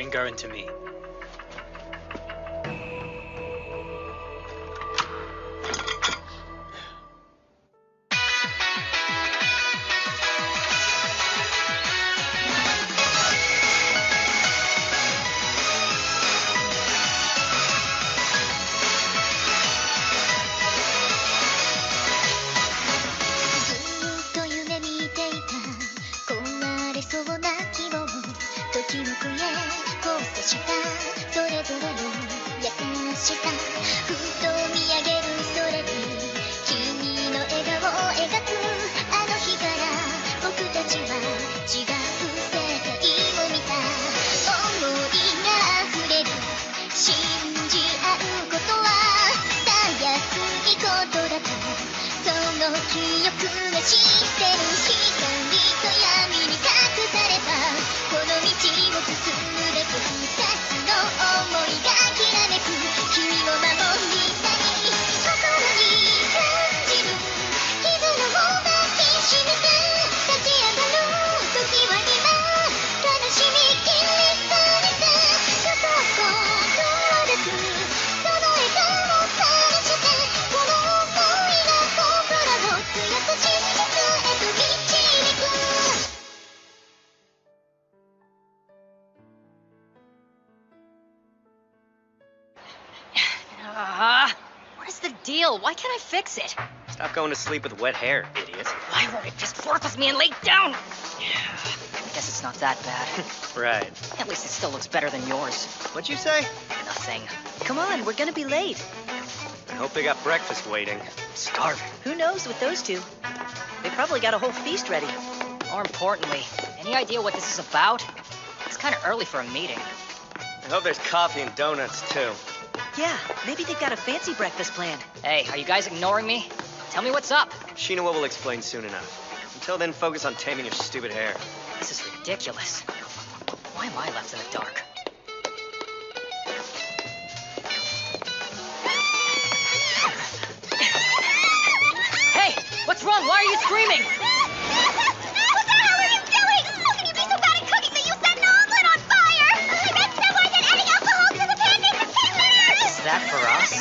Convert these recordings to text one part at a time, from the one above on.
Bring Gurren to me. What is the deal? Why can't I fix it? Stop going to sleep with wet hair, idiot. Why won't it just work with me and lay down? I guess it's not that bad. Right. At least it still looks better than yours. What'd you say? Nothing. Come on, we're gonna be late. I hope they got breakfast waiting. I'm starving. Who knows with those two? They probably got a whole feast ready. More importantly, any idea what this is about? It's kind of early for a meeting. I hope there's coffee and donuts, too. Yeah, maybe they've got a fancy breakfast planned. Hey, are you guys ignoring me? Tell me what's up. Shinawa will explain soon enough. Until then, focus on taming your stupid hair. This is ridiculous. Why am I left in the dark? Hey, what's wrong? Why are you screaming? What the hell are you doing? How can you be so bad at cooking that you set an omelet on fire? I bet no more than adding alcohol to the pancakes for 10 minutes! Is that for us?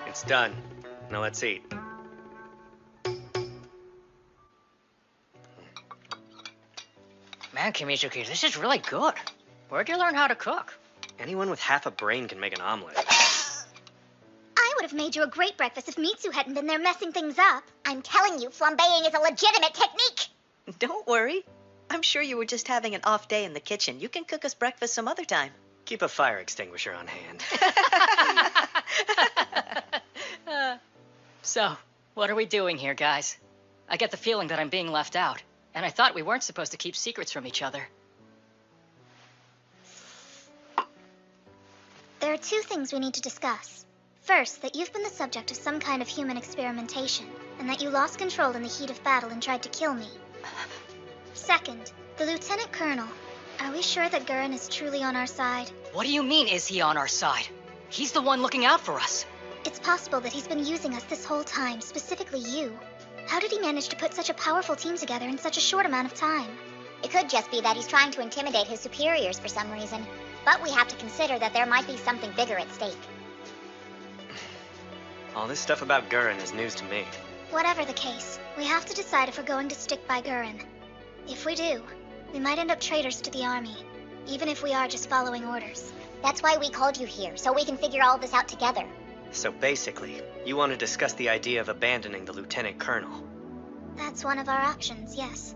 It's done. Now let's eat. Man, Kimizuki, this is really good. Where'd you learn how to cook? Anyone with half a brain can make an omelet. I would have made you a great breakfast if Mitsu hadn't been there messing things up. I'm telling you, flambeing is a legitimate technique. Don't worry. I'm sure you were just having an off day in the kitchen. You can cook us breakfast some other time. Keep a fire extinguisher on hand. So, what are we doing here, guys? I get the feeling that I'm being left out, and I thought we weren't supposed to keep secrets from each other. There are two things we need to discuss. First, that you've been the subject of some kind of human experimentation, and that you lost control in the heat of battle and tried to kill me. Second, the Lieutenant Colonel. Are we sure that Gurren is truly on our side? What do you mean, is he on our side? He's the one looking out for us. It's possible that he's been using us this whole time, specifically you. How did he manage to put such a powerful team together in such a short amount of time? It could just be that he's trying to intimidate his superiors for some reason. But we have to consider that there might be something bigger at stake. All this stuff about Gurren is news to me. Whatever the case, we have to decide if we're going to stick by Gurren. If we do, we might end up traitors to the army, even if we are just following orders. That's why we called you here, so we can figure all this out together. So basically, you want to discuss the idea of abandoning the Lieutenant Colonel. That's one of our options, yes.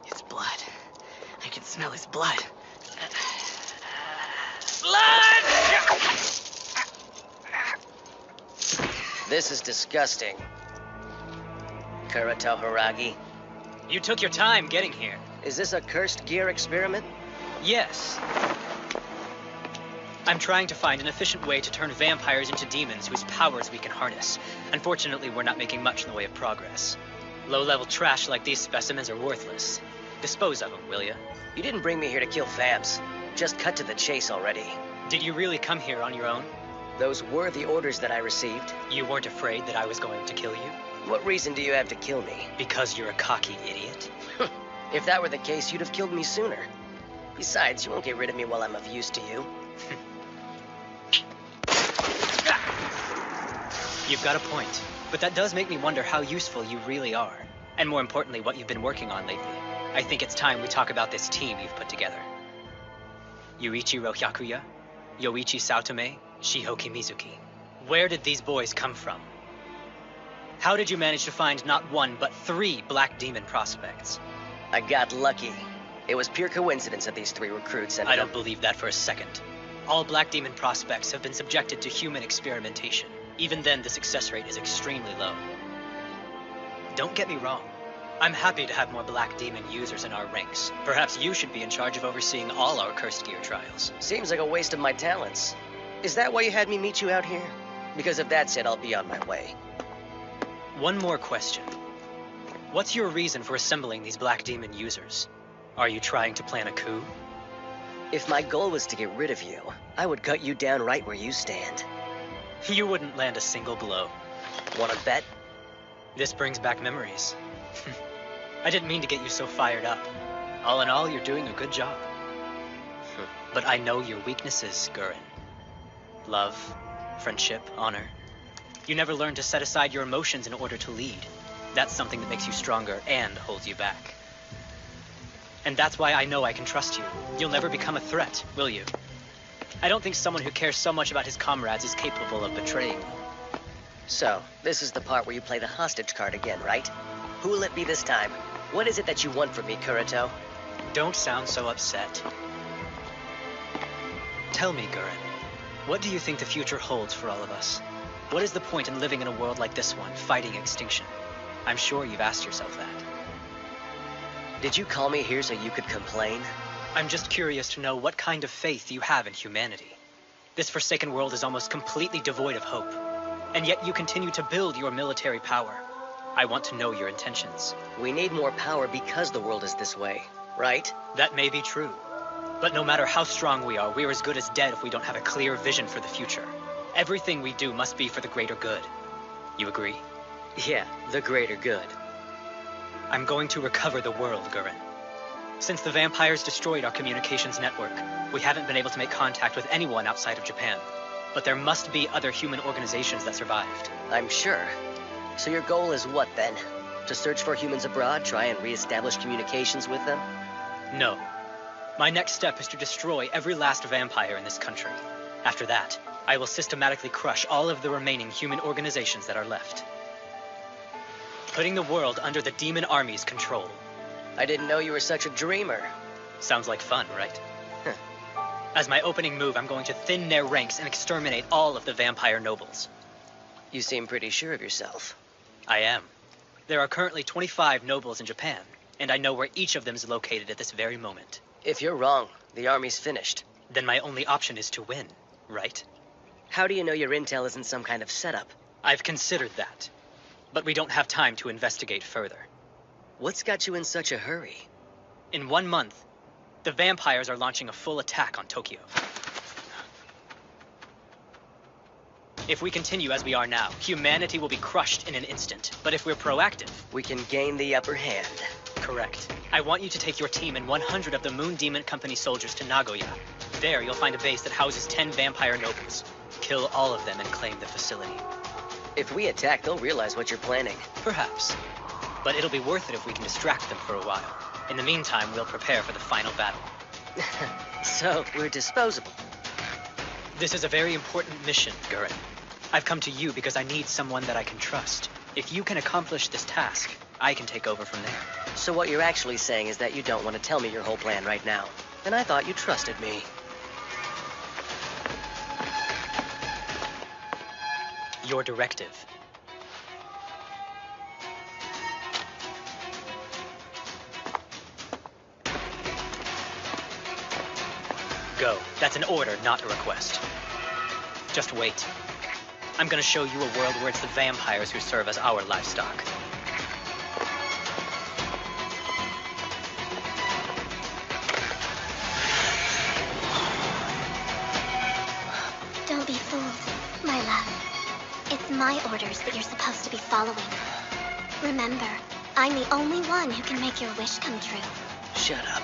It's blood. I can smell his blood. This is disgusting. Kurata Haragi, You took your time getting here. is this a cursed gear experiment? Yes. I'm trying to find an efficient way to turn vampires into demons whose powers we can harness. Unfortunately, we're not making much in the way of progress. Low-level trash like these specimens are worthless. Dispose of them, will ya? You didn't bring me here to kill vamps. Just cut to the chase already. Did you really come here on your own? Those were the orders that I received. You weren't afraid that I was going to kill you? What reason do you have to kill me? Because you're a cocky idiot? If that were the case, you'd have killed me sooner. Besides, you won't get rid of me while I'm of use to you. You've got a point, but that does make me wonder how useful you really are. And more importantly, what you've been working on lately. I think it's time we talk about this team you've put together. Yuichiro Hyakuya, Yoichi Saotome, Shihoki Mizuki. Where did these boys come from? How did you manage to find not one, but 3 black demon prospects? I got lucky. It was pure coincidence that these 3 recruits ended I don't up... believe that for a second. All black demon prospects have been subjected to human experimentation. Even then, the success rate is extremely low. Don't get me wrong. I'm happy to have more black demon users in our ranks. Perhaps you should be in charge of overseeing all our cursed gear trials. Seems like a waste of my talents. Is that why you had me meet you out here? Because if that's it, I'll be on my way. One more question. What's your reason for assembling these black demon users? Are you trying to plan a coup? If my goal was to get rid of you, I would cut you down right where you stand. You wouldn't land a single blow. Wanna bet? This brings back memories. I didn't mean to get you so fired up. All in all, you're doing a good job. But I know your weaknesses, Gurren. Love, friendship, honor. You never learn to set aside your emotions in order to lead. That's something that makes you stronger and holds you back. And that's why I know I can trust you. You'll never become a threat, will you? I don't think someone who cares so much about his comrades is capable of betraying me. So, this is the part where you play the hostage card again, right? Who will it be this time? What is it that you want from me, Kurito? Don't sound so upset. Tell me, Gurren, what do you think the future holds for all of us? What is the point in living in a world like this one, fighting extinction? I'm sure you've asked yourself that. Did you call me here so you could complain? I'm just curious to know what kind of faith you have in humanity. This forsaken world is almost completely devoid of hope. And yet you continue to build your military power. I want to know your intentions. We need more power because the world is this way, right? That may be true. But no matter how strong we are, we're as good as dead if we don't have a clear vision for the future. Everything we do must be for the greater good. You agree? Yeah, the greater good. I'm going to recover the world, Gurren. Since the vampires destroyed our communications network, we haven't been able to make contact with anyone outside of Japan. But there must be other human organizations that survived. I'm sure. So your goal is what, then? To search for humans abroad, try and re-establish communications with them? No. My next step is to destroy every last vampire in this country. After that, I will systematically crush all of the remaining human organizations that are left. Putting the world under the demon army's control. I didn't know you were such a dreamer. Sounds like fun, right? As my opening move, I'm going to thin their ranks and exterminate all of the vampire nobles. You seem pretty sure of yourself. I am. There are currently 25 nobles in Japan, and I know where each of them is located at this very moment. If you're wrong, the army's finished. Then my only option is to win, right? How do you know your intel isn't some kind of setup? I've considered that, but we don't have time to investigate further. What's got you in such a hurry? In 1 month, the vampires are launching a full attack on Tokyo. If we continue as we are now, humanity will be crushed in an instant. But if we're proactive... we can gain the upper hand. Correct. I want you to take your team and 100 of the Moon Demon Company soldiers to Nagoya. There, you'll find a base that houses 10 vampire nobles. Kill all of them and claim the facility. If we attack, they'll realize what you're planning. Perhaps. But it'll be worth it if we can distract them for a while. In the meantime, we'll prepare for the final battle. So, we're disposable. This is a very important mission, Gurren. I've come to you because I need someone that I can trust. If you can accomplish this task, I can take over from there. So what you're actually saying is that you don't want to tell me your whole plan right now. And I thought you trusted me. Your directive. Go. That's an order, not a request. Just wait. I'm gonna show you a world where it's the vampires who serve as our livestock. Don't be fooled, my love. It's my orders that you're supposed to be following. Remember, I'm the only one who can make your wish come true. Shut up.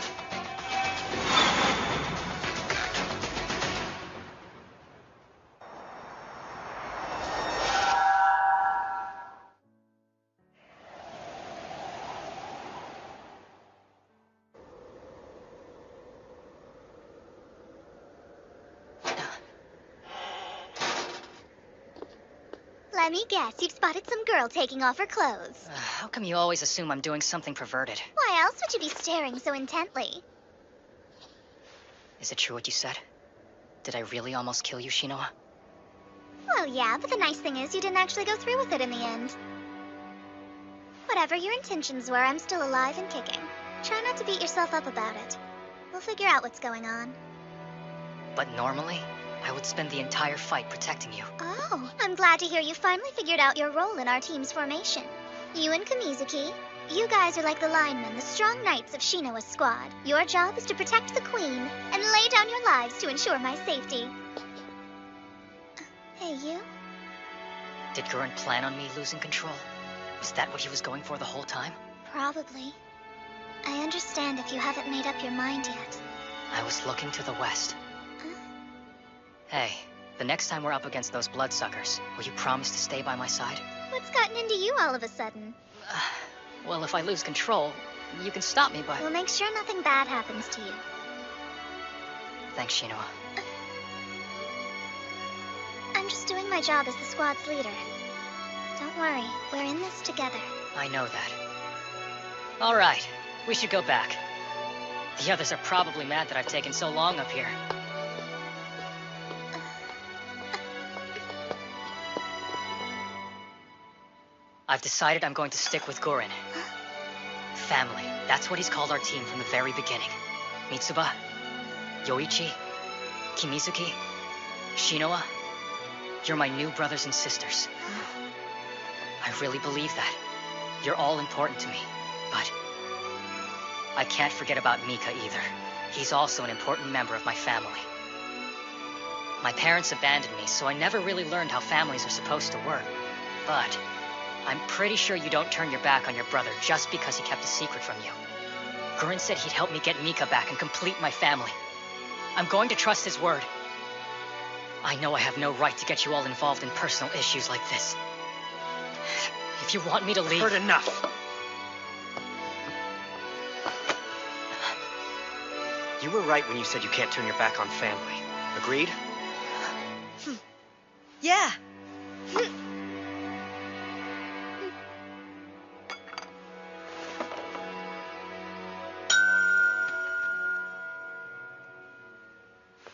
Let me guess, you've spotted some girl taking off her clothes. How come you always assume I'm doing something perverted? Why else would you be staring so intently? Is it true what you said? Did I really almost kill you, Shinoa? Well, yeah, but the nice thing is you didn't actually go through with it in the end. Whatever your intentions were, I'm still alive and kicking. Try not to beat yourself up about it. We'll figure out what's going on. But normally, I would spend the entire fight protecting you. Oh, I'm glad to hear you finally figured out your role in our team's formation. You and Kamizuki, you guys are like the linemen, the strong knights of Shinoa's squad. Your job is to protect the queen and lay down your lives to ensure my safety. Hey, you? Did Gurren plan on me losing control? Was that what he was going for the whole time? Probably. I understand if you haven't made up your mind yet. I was looking to the west. Hey, the next time we're up against those bloodsuckers, will you promise to stay by my side? What's gotten into you all of a sudden? Well, if I lose control, you can stop me, but... We'll make sure nothing bad happens to you. Thanks, Shinoa. I'm just doing my job as the squad's leader. Don't worry, we're in this together. I know that. All right, we should go back. The others are probably mad that I've taken so long up here. I've decided I'm going to stick with Gurren. Family, that's what he's called our team from the very beginning. Mitsuba, Yoichi, Kimizuki, Shinoa, you're my new brothers and sisters. I really believe that. You're all important to me, but I can't forget about Mika either. He's also an important member of my family. My parents abandoned me, so I never really learned how families are supposed to work. But I'm pretty sure you don't turn your back on your brother just because he kept a secret from you. Gurren said he'd help me get Mika back and complete my family. I'm going to trust his word. I know I have no right to get you all involved in personal issues like this. If you want me to leave... Heard enough. You were right when you said you can't turn your back on family. Agreed? Yeah.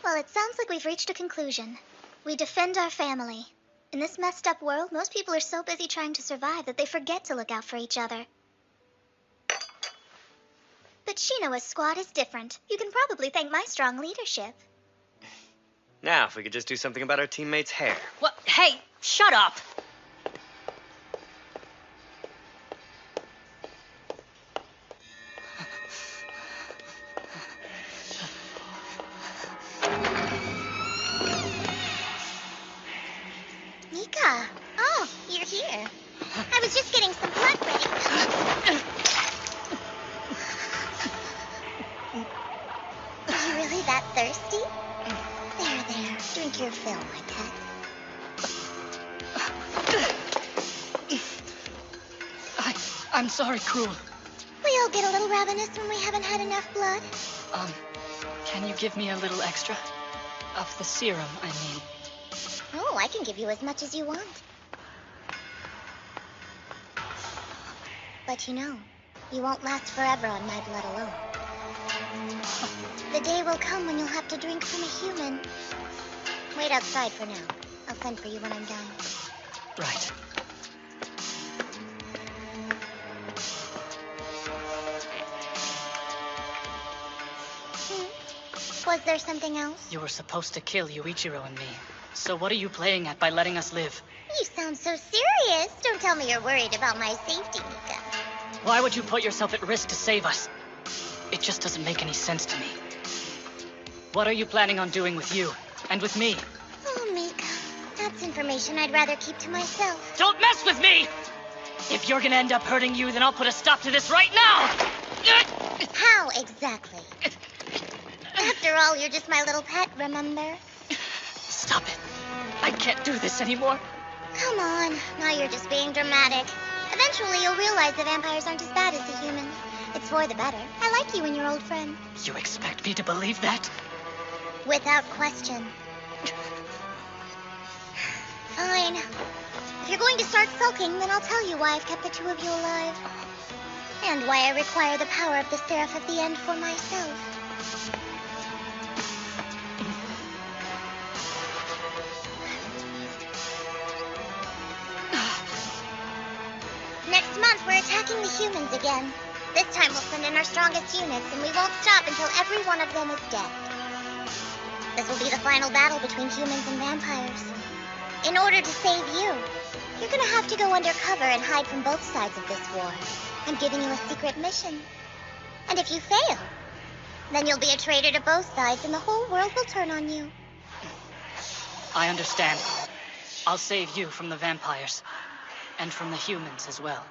Well, it sounds like we've reached a conclusion. We defend our family. In this messed up world, most people are so busy trying to survive that they forget to look out for each other. But Shinoa's squad is different. You can probably thank my strong leadership. Now, if we could just do something about our teammates' hair. What? Hey, shut up! Mika! Oh, you're here. I was just getting some blood ready. Are you really that thirsty? There. Drink your fill, my pet. I'm sorry, Cruel. We all get a little ravenous when we haven't had enough blood. Can you give me a little extra? Of the serum, I mean. Oh, I can give you as much as you want. But you know, you won't last forever on my blood alone. The day will come when you'll have to drink from a human. Wait outside for now. I'll send for you when I'm done. Right. Was there something else? You were supposed to kill Yuichiro and me. So what are you playing at by letting us live? You sound so serious. Don't tell me you're worried about my safety, Mika. Why would you put yourself at risk to save us? It just doesn't make any sense to me. What are you planning on doing with you? And with me? Oh, Mika. That's information I'd rather keep to myself. Don't mess with me! If you're gonna end up hurting you, then I'll put a stop to this right now! How exactly? After all, you're just my little pet, remember? Stop it. I can't do this anymore. Come on. Now you're just being dramatic. Eventually, you'll realize the vampires aren't as bad as the humans. It's for the better. I like you and your old friend. You expect me to believe that? Without question. Fine. If you're going to start sulking, then I'll tell you why I've kept the two of you alive. And why I require the power of the Seraph of the End for myself. Next month, we're attacking the humans again. This time we'll send in our strongest units, and we won't stop until every one of them is dead. This will be the final battle between humans and vampires. In order to save you, you're gonna have to go undercover and hide from both sides of this war. I'm giving you a secret mission. And if you fail, then you'll be a traitor to both sides, and the whole world will turn on you. I understand. I'll save you from the vampires. And from the humans as well.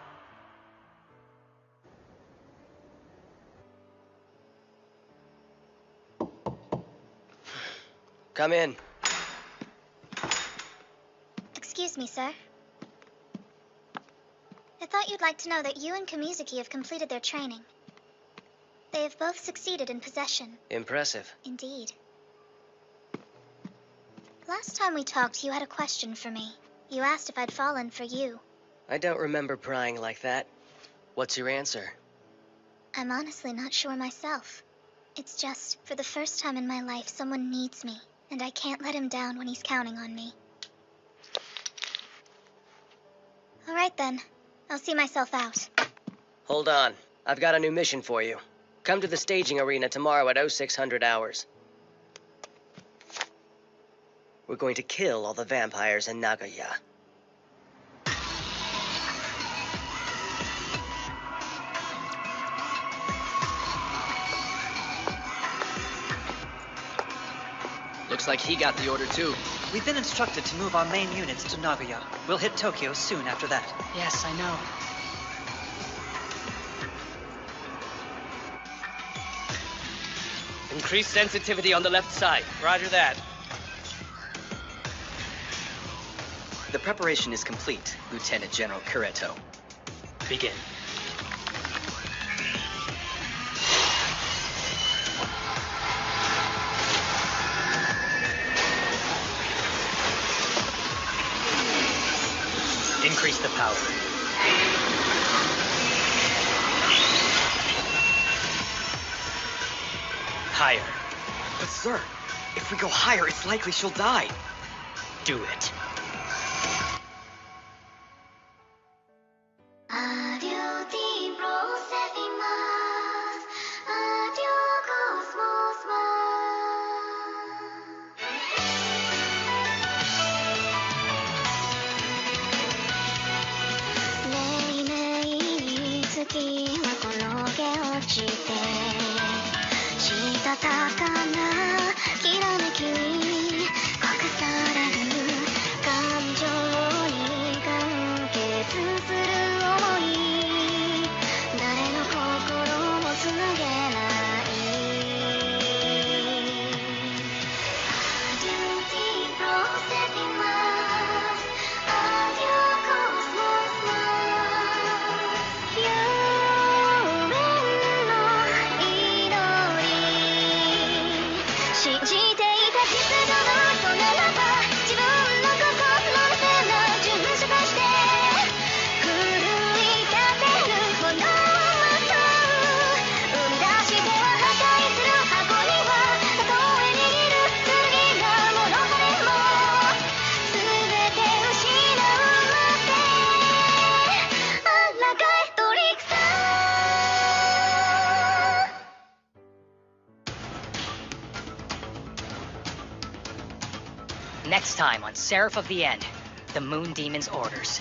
Come in. Excuse me, sir. I thought you'd like to know that you and Kamizuki have completed their training. They have both succeeded in possession. Impressive. Indeed. Last time we talked, you had a question for me. You asked if I'd fallen for you. I don't remember prying like that. What's your answer? I'm honestly not sure myself. It's just, for the first time in my life, someone needs me, and I can't let him down when he's counting on me. All right then. I'll see myself out. Hold on. I've got a new mission for you. Come to the staging arena tomorrow at 0600 hours. We're going to kill all the vampires in Nagoya. Looks like he got the order too. We've been instructed to move our main units to Nagoya. We'll hit Tokyo soon after that. Yes, I know. Increase sensitivity on the left side. Roger that. The preparation is complete, Lieutenant General Kureto. Begin. Increase the power. Higher. But sir, if we go higher, it's likely she'll die. Do it. Next time on Seraph of the End, the Moon Demon's Orders.